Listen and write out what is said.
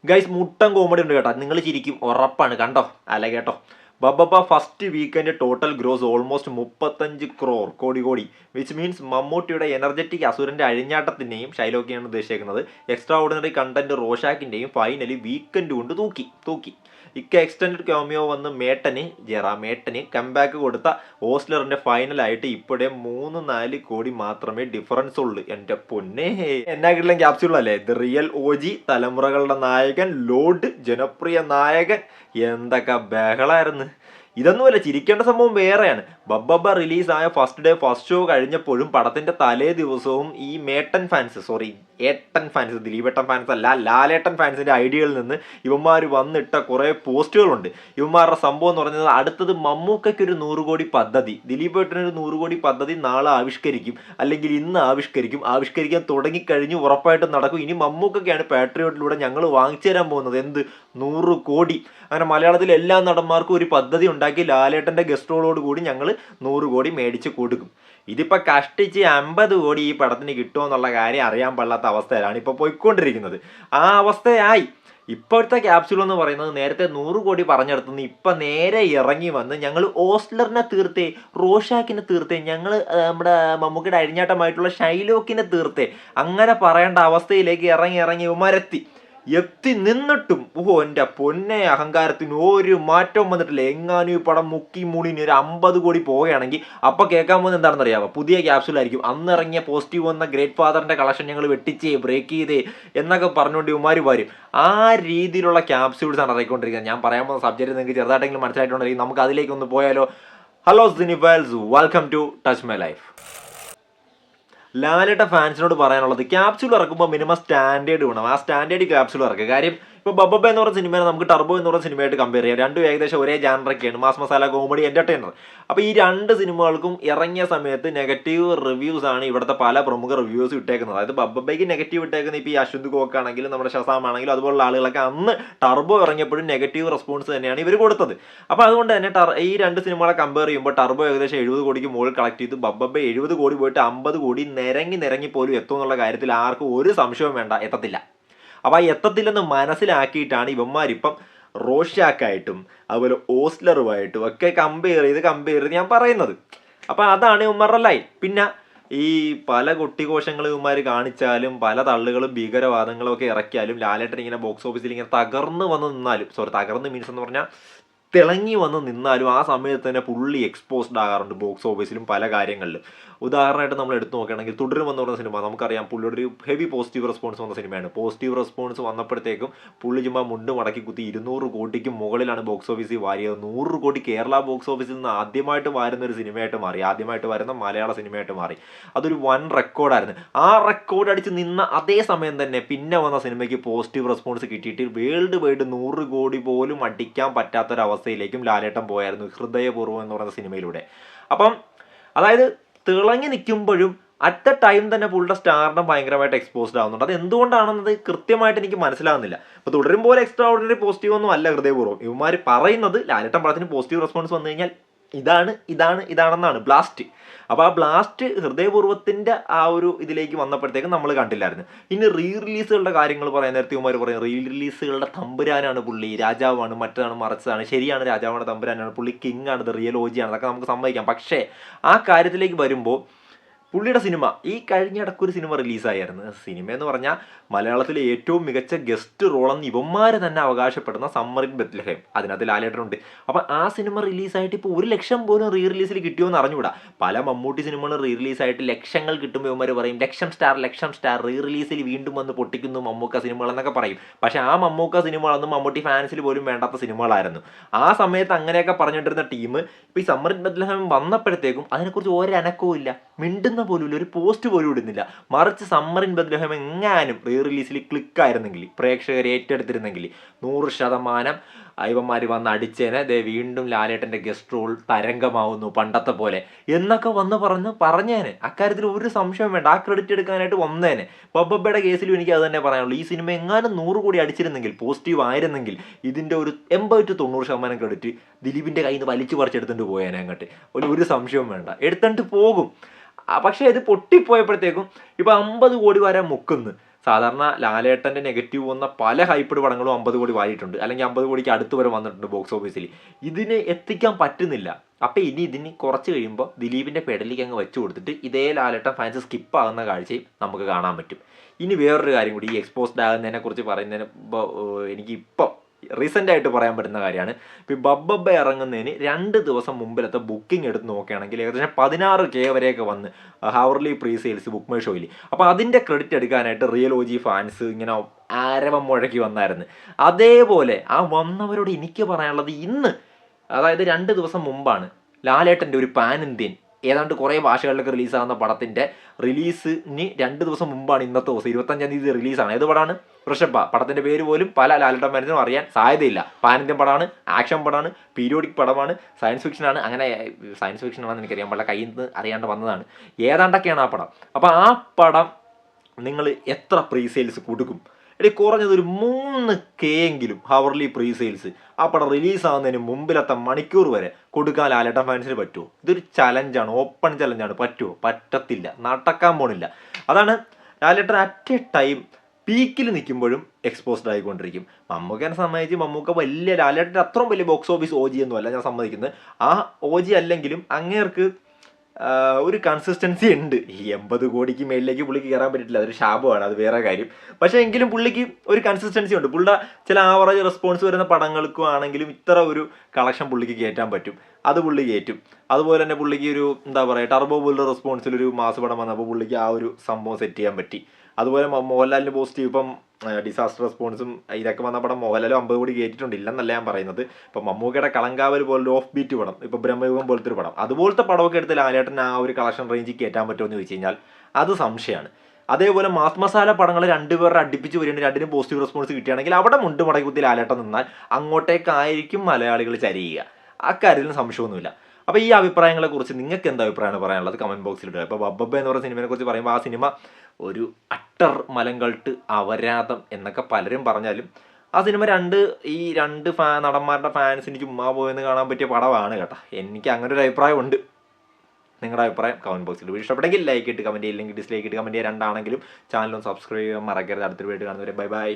Guys മുട്ടൻ comedy ഉണ്ട് കേട്ടോ, നിങ്ങൾ ചിരിക്കും ഉറപ്പാണ്. കണ്ടോ അല്ല കേട്ടോ. ബബ്ബ first weekend total gross almost 35 കോടി വിച്ച് മീൻസ് മമ്മൂട്ടിയുടെ എനർജറ്റിക് അസുരന്റെ അഴിഞ്ഞാട്ടത്തിന്റെയും ഷൈലോക്കിയാണ് ഉദ്ദേശിക്കുന്നത്. എക്സ്ട്രാ ഓർഡിനറി കണ്ടന്റ് റോഷാക്കിന്റെയും ഫൈനലി വീക്കെൻഡ് കൊണ്ട് തൂക്കി. എക്സ്റ്റൻഡ് ക്യാമിയോ വന്ന് മേട്ടന് കംബാക്ക് കൊടുത്ത ഓസ്ലറിന്റെ ഫൈനലായിട്ട് ഇപ്പോഴേ 3-4 കോടി മാത്രമേ ഡിഫറൻസ് ഉള്ളൂ. എന്റെ പൊന്നെ, എന്നാ കിട്ടില്ല ക്യാപ്സ്യൂളല്ലേ. ദ റിയൽ OG, തലമുറകളുടെ നായകൻ, ലോഡ്, ജനപ്രിയ നായകൻ, എന്തൊക്കെ ബഹളായിരുന്നു. ഇതൊന്നുമല്ല, ചിരിക്കേണ്ട സംഭവം വേറെയാണ്. ബബ്ബ റിലീസായ ഫസ്റ്റ് ഡേ ഫസ്റ്റ് ഷോ കഴിഞ്ഞപ്പോഴും പടത്തിന്റെ തലേ ദിവസവും ഈ ഏട്ടൻ ഫാൻസ്, ദിലീപേട്ടൻ ഫാൻസ് അല്ല, ലാലേട്ടൻ ഫാൻസിന്റെ ഐഡിയകളിൽ നിന്ന് ഇവന്മാർ വന്നിട്ട കുറെ പോസ്റ്റുകളുണ്ട്. ഇവന്മാരുടെ സംഭവം എന്ന് പറഞ്ഞത് അടുത്തത് മമ്മൂക്കയ്ക്ക് ഒരു 100 കോടി പദ്ധതി, ദിലീപേട്ടനൊരു 100 കോടി പദ്ധതി നാളെ ആവിഷ്കരിക്കും, അല്ലെങ്കിൽ ഇന്ന് ആവിഷ്കരിക്കാൻ തുടങ്ങിക്കഴിഞ്ഞു, ഉറപ്പായിട്ടും നടക്കും. ഇനി മമ്മൂക്കൊക്കെയാണ് പാട്രിയോട്ടിലൂടെ ഞങ്ങൾ വാങ്ങിച്ചു തരാൻ പോകുന്നത്. എന്ത് 100 കോടി. അങ്ങനെ മലയാളത്തിൽ എല്ലാ നടന്മാർക്കും ഒരു പദ്ധതി ഉണ്ടാക്കി ലാലേട്ടന്റെ ഗസ്റ്റ് കൂടി ഞങ്ങൾ 100 കോടി മേടിച്ച് കൊടുക്കും. ഇതിപ്പോൾ കഷ്ടിച്ച് 50 കോടി ഈ പടത്തിന് കിട്ടുമോ എന്നുള്ള കാര്യം അറിയാൻ പാടില്ലാത്ത അവസ്ഥയിലാണ് ഇപ്പോൾ പോയിക്കൊണ്ടിരിക്കുന്നത്. ആ അവസ്ഥയായി ഇപ്പോഴത്തെ ക്യാപ്സ്യൂൾ എന്ന് പറയുന്നത്. നേരത്തെ 100 കോടി പറഞ്ഞെടുത്തുനിന്ന് ഇപ്പം നേരെ ഇറങ്ങി വന്ന് ഞങ്ങൾ ഓസ്ലറിനെ തീർത്തേ, റോഷാക്കിനെ തീർത്തേ, ഞങ്ങൾ നമ്മുടെ മമ്മൂക്കിയുടെ അഴിഞ്ഞാട്ടമായിട്ടുള്ള ഷൈലോക്കിനെ തീർത്തേ, അങ്ങനെ പറയേണ്ട അവസ്ഥയിലേക്ക് ഇറങ്ങി എത്തി നിന്നിട്ടും എൻ്റെ പൊന്നെ, അഹങ്കാരത്തിന് ഒരു മാറ്റവും വന്നിട്ടില്ല. എങ്ങാനും ഈ പടം മുക്കി മൂളിന് ഒരു 50 കോടി പോവുകയാണെങ്കിൽ അപ്പോൾ കേൾക്കാൻ പോകുന്നത് എന്താണെന്ന് അറിയാമോ? പുതിയ ക്യാപ്സ്യൂൾ ആയിരിക്കും. അന്നിറങ്ങിയ പോസിറ്റീവ് വന്ന ഗ്രേറ്റ് ഫാദറിന്റെ കളക്ഷൻ ഞങ്ങൾ ബ്രേക്ക് ചെയ്തേ എന്നൊക്കെ പറഞ്ഞുകൊണ്ട് ഇവന്മാർ വരും. ആ രീതിയിലുള്ള ക്യാപ്സ്യൂൾസ് ആണ് ഇറങ്ങിക്കൊണ്ടിരിക്കുന്നത്. ഞാൻ പറയാൻ പോകുന്ന സബ്ജക്റ്റ് നിങ്ങൾക്ക് ചെറുതായിട്ടെങ്കിലും മനസ്സിലായിട്ടുണ്ടെങ്കിൽ നമുക്ക് അതിലേക്കൊന്ന് പോയാലോ. Hello cinephiles, welcome to touch my life. ലാലേട്ട ഫാൻസിനോട് പറയാനുള്ളത്, ക്യാപ്സ്യൂൾ ഇറക്കുമ്പോൾ മിനിമം സ്റ്റാൻഡേർഡ് വേണം. ആ സ്റ്റാൻഡേർഡ് ക്യാപ്സ്യൂൾ ഇറക്കുക. കാര്യം ഇപ്പോൾ ബബ്ബ എന്ന് പറഞ്ഞ സിനിമയെ നമുക്ക് ടർബോ എന്ന് പറഞ്ഞ സിനിമയായിട്ട് കമ്പയർ ചെയ്യാം. രണ്ടും ഏകദേശം ഒരേ ജാനറൊക്കെയാണ്, മാസ് മസാല, കോമഡി, എന്റർടൈനർ. അപ്പോൾ ഈ രണ്ട് സിനിമകൾക്കും ഇറങ്ങിയ സമയത്ത് നെഗറ്റീവ് റിവ്യൂസ് ആണ് ഇവിടുത്തെ പല പ്രമുഖ റിവ്യൂസ് ഇട്ടേക്കുന്നത്. അതായത് ബബ്ബയ്ക്ക് നെഗറ്റീവ് ഇട്ടേക്കുന്നത് ഇപ്പോൾ ഈ അശ്വന്ത് കോക്ക് ആണെങ്കിലും നമ്മുടെ ഷസാം ആണെങ്കിലും അതുപോലുള്ള ആളുകളൊക്കെ അന്ന് ടർബോ ഇറങ്ങിയപ്പോഴും നെഗറ്റീവ് റെസ്പോൺസ് തന്നെയാണ് ഇവർ കൊടുത്തത്. അപ്പോൾ അതുകൊണ്ട് തന്നെ ഈ രണ്ട് സിനിമകളെ കമ്പയർ ചെയ്യുമ്പോൾ ടർബോ ഏകദേശം 70 കോടിക്ക് മുകളിൽ കളക്ട് ചെയ്തു. ബബ്ബ 70 കോടി പോയിട്ട് 50 കോടി നിരങ്ങി പോലും എത്തും എന്നുള്ള കാര്യത്തിൽ ആർക്കും ഒരു സംശയവും വേണ്ട, എത്തത്തില്ല. അപ്പോൾ ആ എത്തത്തില്ലെന്ന് മനസ്സിലാക്കിയിട്ടാണ് ഇവന്മാരിപ്പം റോഷാക്കായിട്ടും അതുപോലെ ഓസ്ലറുമായിട്ടും ഒക്കെ കമ്പയർ ചെയ്ത് ഞാൻ പറയുന്നത്. അപ്പോൾ അതാണ് ഇവന്മാരുടെ ലൈൻ. പിന്നെ ഈ പല കൊട്ടിഘോഷങ്ങൾ ഇവന്മാർ കാണിച്ചാലും പല തള്ളുകളും ഭീകരവാദങ്ങളും ഒക്കെ ഇറക്കിയാലും ലാലേട്ടൻ ഇങ്ങനെ ബോക്സ് ഓഫീസിൽ ഇങ്ങനെ തകർന്ന് മീൻസ് എന്ന് പറഞ്ഞാൽ തിളങ്ങി വന്ന് നിന്നാലും ആ സമയത്ത് തന്നെ പുള്ളി എക്സ്പോസ്ഡ് ആകാറുണ്ട് ബോക്സ് ഓഫീസിലും പല കാര്യങ്ങളിലും. ഉദാഹരണമായിട്ട് നമ്മൾ എടുത്തു നോക്കുകയാണെങ്കിൽ തുടരും എന്ന് പറഞ്ഞ സിനിമ നമുക്കറിയാം, പുള്ളിയുടെ ഒരു ഹെവി പോസിറ്റീവ് റെസ്പോൺസ് വന്ന സിനിമയാണ്. പോസിറ്റീവ് റെസ്പോൺസ് വന്നപ്പോഴത്തേക്കും പുള്ളി ചുമ്മാ മുണ്ട് മടക്കി കുത്തി 200 കോടിക്ക് മുകളിലാണ് ബോക്സ് ഓഫീസിൽ വാരിയത്. 100 കോടി കേരള ബോക്സ് ഓഫീസിൽ നിന്ന് ആദ്യമായിട്ട് വാരുന്ന ഒരു സിനിമയായിട്ട് മാറി, ആദ്യമായിട്ട് വരുന്ന മലയാള സിനിമയായിട്ട് മാറി. അതൊരു വൻ റെക്കോർഡായിരുന്നു. ആ റെക്കോർഡ് അടിച്ച് നിന്ന അതേ സമയം തന്നെ പിന്നെ വന്ന സിനിമയ്ക്ക് പോസിറ്റീവ് റെസ്പോൺസ് കിട്ടിയിട്ട് വേൾഡ് വൈഡ് 100 കോടി പോലും അടിക്കാൻ പറ്റാത്തൊരവസ്ഥയിലേക്കും ലാലേട്ടൻ പോയായിരുന്നു ഹൃദയപൂർവ്വം എന്ന് പറയുന്ന സിനിമയിലൂടെ. അപ്പം അതായത് തിളങ്ങി നിൽക്കുമ്പോഴും അറ്റ് ദ ടൈം തന്നെ പുള്ളിയുടെ സ്റ്റാർഡം ഭയങ്കരമായിട്ട് എക്സ്പോസ്ഡ് ആവുന്നുണ്ട്. അത് എന്തുകൊണ്ടാണെന്നത് കൃത്യമായിട്ട് എനിക്ക് മനസ്സിലാകുന്നില്ല. അപ്പോൾ തുടരും പോലെ എക്സ്ട്രാ ഓർഡിനറി പോസിറ്റീവ് ഒന്നും അല്ല ഹൃദയപൂർവ്വം. ഇവന്മാർ പറയുന്നത് ലാലേട്ടൻ പടത്തിന് പോസിറ്റീവ് റെസ്പോൺസ് വന്നു കഴിഞ്ഞാൽ ഇതാണെന്നാണ് ബ്ലാസ്റ്റ്. അപ്പോൾ ആ ബ്ലാസ്റ്റ് ഹൃദയപൂർവ്വത്തിൻ്റെ ആ ഒരു ഇതിലേക്ക് വന്നപ്പോഴത്തേക്കും നമ്മൾ കണ്ടില്ലായിരുന്നു. ഇനി റിലീസുകളുടെ കാര്യങ്ങൾ പറയാൻ നേരത്തെ ഇവന്മാർ പറയും റിലീസുകളുടെ തമ്പുരാനാണ് പുള്ളി, രാജാവാണ്, മറ്റതാണ് മറിച്ചതാണ്. ശരിയാണ്, രാജാവാണ്, തമ്പുരാനാണ്, പുള്ളി കിങ് ആണ്, ദ റിയൽ OG ആണ്, അതൊക്കെ നമുക്ക് സമ്മതിക്കാം. പക്ഷേ ആ കാര്യത്തിലേക്ക് വരുമ്പോൾ പുള്ളിയുടെ സിനിമ ഈ കഴിഞ്ഞ ഇടയ്ക്കൊരു സിനിമ റിലീസായിരുന്നു. സിനിമ എന്ന് പറഞ്ഞാൽ മലയാളത്തിലെ ഏറ്റവും മികച്ച ഗസ്റ്റ് റോളെന്ന് ഇവന്മാർ തന്നെ അവകാശപ്പെടുന്ന സമ്മർ ഇൻ ബെത്ലഹേം, അതിനകത്ത് ലാലേട്ടനുണ്ട്. അപ്പം ആ സിനിമ റിലീസായിട്ട് ഇപ്പോൾ 1 ലക്ഷം പോലും റിലീസിൽ കിട്ടിയോ എന്ന് അറിഞ്ഞുകൂടാ. പല മമ്മൂട്ടി സിനിമകളും റിലീസായിട്ട് ലക്ഷങ്ങൾ കിട്ടുമ്പോൾ ഇവന്മാർ പറയും ലക്ഷം സ്റ്റാർ റിലീസിൽ വീണ്ടും വന്ന് പൊട്ടിക്കുന്നു മമ്മൂക്ക സിനിമകൾ എന്നൊക്കെ പറയും. പക്ഷേ ആ മമ്മൂക്ക സിനിമകളൊന്നും മമ്മൂട്ടി ഫാൻസിൽ പോലും വേണ്ടാത്ത സിനിമകളായിരുന്നു. ആ സമയത്ത് അങ്ങനെയൊക്കെ പറഞ്ഞിട്ടിരുന്ന ടീം ഇപ്പോൾ ഈ സമ്മർ ഇൻ ബെത്ലഹേം വന്നപ്പോഴത്തേക്കും അതിനെക്കുറിച്ച് ഒരനക്കവും ഇല്ല, മിണ്ടുന്ന പോലും ഇല്ല, ഒരു പോസ്റ്റ് പോലും ഇടുന്നില്ല. മറിച്ച് സമ്മർ ഇൻ ബെത്ലഹേം എങ്ങാനും റിലീസിൽ ക്ലിക്കായിരുന്നെങ്കിൽ, പ്രേക്ഷകർ ഏറ്റെടുത്തിരുന്നെങ്കിൽ 100% ഇവന്മാർ വന്ന് അടിച്ചേനെ. വീണ്ടും ലാലേട്ടൻ്റെ ഗസ്റ്റ് റോൾ തരംഗമാവുന്നു പണ്ടത്തെ പോലെ എന്നൊക്കെ വന്ന് പറഞ്ഞേനെ. അക്കാര്യത്തിൽ ഒരു സംശയം വേണ്ട, ആ ക്രെഡിറ്റ് എടുക്കാനായിട്ട് വന്നേനെ. ബബ്ബയുടെ കേസിലും എനിക്ക് അത് തന്നെ പറയാനുള്ളൂ. ഈ സിനിമ എങ്ങാനും 100 കോടി അടിച്ചിരുന്നെങ്കിൽ, പോസിറ്റീവ് ആയിരുന്നെങ്കിൽ, ഇതിൻ്റെ ഒരു 80-90% ക്രെഡിറ്റ് ദിലീപിൻ്റെ കയ്യിൽ നിന്ന് വലിച്ചു പറിച്ചെടുത്തിട്ട് പോയേനെ അങ്ങോട്ട്. ഒരു സംശയവും വേണ്ട, എടുത്തിട്ട് പോകും. പക്ഷേ ഇത് പൊട്ടിപ്പോയപ്പോഴത്തേക്കും ഇപ്പോൾ 50 കോടി വരെ മുക്കുന്നു. സാധാരണ ലാലേട്ടൻ്റെ നെഗറ്റീവ് വന്ന പല ഹൈപ്പഡ് പടങ്ങളും 50 കോടി വാരിയിട്ടുണ്ട്, അല്ലെങ്കിൽ 50 കോടിക്ക് അടുത്ത് വരെ വന്നിട്ടുണ്ട് ബോക്സ് ഓഫീസിൽ. ഇതിനെ എത്തിക്കാൻ പറ്റുന്നില്ല. അപ്പോൾ ഇതിന് കുറച്ച് കഴിയുമ്പോൾ ദിലീപിൻ്റെ പെടലിക്ക് അങ്ങ് വെച്ച് കൊടുത്തിട്ട് ഇതേ ലാലേട്ടൻ ഫാൻസ് സ്കിപ്പ് ആകുന്ന കാഴ്ചയും നമുക്ക് കാണാൻ പറ്റും. ഇനി വേറൊരു കാര്യം കൂടി, ഈ എക്സ്പോസ്ഡ് ആകുന്നതിനെ കുറിച്ച് പറയുന്നതിന് എനിക്കിപ്പം റീസെൻ്റ് ആയിട്ട് പറയാൻ പറ്റുന്ന കാര്യമാണ്. ഇപ്പോൾ ബബ്ബബ്ബ ഇറങ്ങുന്നതിന് 2 ദിവസം മുമ്പിലത്തെ ബുക്കിംഗ് എടുത്ത് നോക്കുകയാണെങ്കിൽ ഏകദേശം 16K വരെയൊക്കെ വന്ന് hourly pre sales book my ഷോയിൽ. അപ്പോൾ അതിൻ്റെ ക്രെഡിറ്റ് എടുക്കാനായിട്ട് റിയൽ OG ഫാൻസ് ഇങ്ങനെ ആരവം മുഴക്കി വന്നായിരുന്നു. അതേപോലെ ആ വന്നവരോട് എനിക്ക് പറയാനുള്ളത്, ഇന്ന് അതായത് 2 ദിവസം മുമ്പാണ് ലാലേട്ടൻ്റെ ഒരു പാൻ ഇന്ത്യൻ ഏതാണ്ട് കുറേ ഭാഷകളിലൊക്കെ റിലീസാകുന്ന പടത്തിൻ്റെ റിലീസിന് 2 ദിവസം മുമ്പാണ് ഇന്നത്തെ ദിവസം 25-ാം തീയതി റിലീസാണ്. ഏത് പടമാണ്? വൃഷഭ. പടത്തിൻ്റെ പേര് പോലും പല ലാലേട്ടൻ ഫാൻസിനും അറിയാൻ സാധ്യതയില്ല. പാൻ ഇന്ത്യൻ പടമാണ്, ആക്ഷൻ പടമാണ്, പീരിയോഡിക് പടമാണ്, സയൻസ് ഫിക്ഷനാണ്. അങ്ങനെ സയൻസ് ഫിക്ഷനാണെന്ന് എനിക്കറിയാൻ പാടില്ല, കയ്യിൽ നിന്ന് അറിയാണ്ട് വന്നതാണ്. ഏതാണ്ടൊക്കെയാണ് ആ പടം. അപ്പോൾ ആ പടം നിങ്ങൾ എത്ര പ്രീ സെയിൽസ് കൊടുക്കും? കുറഞ്ഞത് ഒരു 3K എങ്കിലും ഹവർലി പ്രീ സെയിൽസ് ആ പടം റിലീസാകുന്നതിന് മുമ്പിലത്തെ മണിക്കൂർ വരെ കൊടുക്കാൻ ലാലേട്ടൻ ഫാൻസിന് പറ്റുമോ? ഇതൊരു ചലഞ്ചാണ്, ഓപ്പൺ ചലഞ്ചാണ്. പറ്റുമോ? പറ്റത്തില്ല, നടക്കാൻ പോണില്ല. അതാണ് ലാലേട്ടൻ അറ്റ് എ ടൈം പീക്കിൽ നിൽക്കുമ്പോഴും എക്സ്പോസ്ഡ് ആയിക്കൊണ്ടിരിക്കും. മമ്മൂക്കനെ സംബന്ധിച്ച് മമ്മൂക്ക വലിയ ലാലേട്ടൻ്റെ അത്രയും വലിയ ബോക്സ് ഓഫീസ് OG ഒന്നും അല്ല, ഞാൻ സമ്മതിക്കുന്നത്. ആ OG അല്ലെങ്കിലും അങ്ങേർക്ക് ഒരു കൺസിസ്റ്റൻസി ഉണ്ട്. ഈ 80 കോടിക്ക് മേളിലേക്ക് പുള്ളിക്ക് കയറാൻ പറ്റില്ല, അതൊരു ശാപമാണ്, അത് വേറെ കാര്യം. പക്ഷേ എങ്കിലും പുള്ളിക്ക് ഒരു കൺസിസ്റ്റൻസി ഉണ്ട്. പുള്ളിയുടെ ചില ആവറേജ് റെസ്പോൺസ് വരുന്ന പടങ്ങൾക്കും ആണെങ്കിലും ഇത്ര ഒരു കളക്ഷൻ പുള്ളിക്ക് കയറ്റാൻ പറ്റും, അത് പുള്ളി കയറ്റും. അതുപോലെ തന്നെ പുള്ളിക്ക് ഒരു എന്താ പറയുക, ടർബോ പോലുള്ള റെസ്പോൺസിൽ ഒരു മാസ് പടം വന്നപ്പോൾ പുള്ളിക്ക് ആ ഒരു സംഭവം സെറ്റ് ചെയ്യാൻ പറ്റി. അതുപോലെ മോഹൻലാലിന് പോസിറ്റീവ് ഇപ്പം ഡിസാസ്റ്റർ റെസ്പോൺസും ഇതൊക്കെ വന്ന പടം മോഹൻലാലും 50 കോടി കയറ്റിയിട്ടുണ്ട്, ഇല്ലെന്നല്ല ഞാൻ പറയുന്നത്. ഇപ്പം മമ്മൂക്കയുടെ കളങ്കാവൽ പോലൊരു ഓഫ് ബീറ്റ് പടം, ഇപ്പം ബ്രഹ്മയുഗം പോലത്തെ ഒരു പടം, അതുപോലത്തെ പടമൊക്കെ എടുത്ത് ലാലേട്ടൻ ആ ഒരു കളക്ഷൻ റേഞ്ചിൽ കയറ്റാൻ പറ്റുമോ എന്ന് ചോദിച്ചു കഴിഞ്ഞാൽ അത് സംശയമാണ്. അതേപോലെ മാസ് മസാല പടങ്ങൾ 2 പേരുടെ അടുപ്പിച്ച് വരികയാണ്, 2നും പോസിറ്റീവ് റെസ്പോൺസ് കിട്ടുകയാണെങ്കിൽ അവിടെ മുണ്ട് മടക്കി കുത്തി ലാലേട്ടൻ നിന്നാൽ അങ്ങോട്ടേക്കായിരിക്കും മലയാളികൾ ചരിയുക. അക്കാര്യത്തിൽ സംശയമൊന്നുമില്ല. അപ്പോൾ ഈ അഭിപ്രായങ്ങളെക്കുറിച്ച് നിങ്ങൾക്ക് എന്താ അഭിപ്രായമാണ് പറയാനുള്ളത്? കമൻറ്റ് ബോക്സിൽ ഇടുക. ഇപ്പോൾ ബബ്ബബ്ബ എന്ന് പറയുന്ന സിനിമയെ കുറിച്ച് പറയുമ്പോൾ ആ സിനിമ ഒരു അട്ടർ മലങ്കൾട്ട് അപരാധം എന്നൊക്കെ പലരും പറഞ്ഞാലും ആ സിനിമ ഈ രണ്ട് നടന്മാരുടെ ഫാൻസിന് ചുമ്മാ പോയെന്ന് കാണാൻ പറ്റിയ പടമാണ് കേട്ടോ. എനിക്ക് അങ്ങനെ ഒരു അഭിപ്രായം ഉണ്ട്. നിങ്ങളുടെ അഭിപ്രായം കമൻറ്റ് ബോക്സിൽ ഇഷ്ടപ്പെട്ടെങ്കിൽ ലൈക്ക് ഇട്ട് കമൻറ്റ് ചെയ്യില്ലെങ്കിൽ ഡിസ്ലൈക്ക് ഇട്ട് കമൻറ്റ് ചെയ്യുക. രണ്ടാണെങ്കിലും ചാനലും സബ്സ്ക്രൈബ് ചെയ്യാൻ മറക്കരുത്. അടുത്തൊരു വീഡിയോ കാണുന്നവരെ ബൈ ബൈ.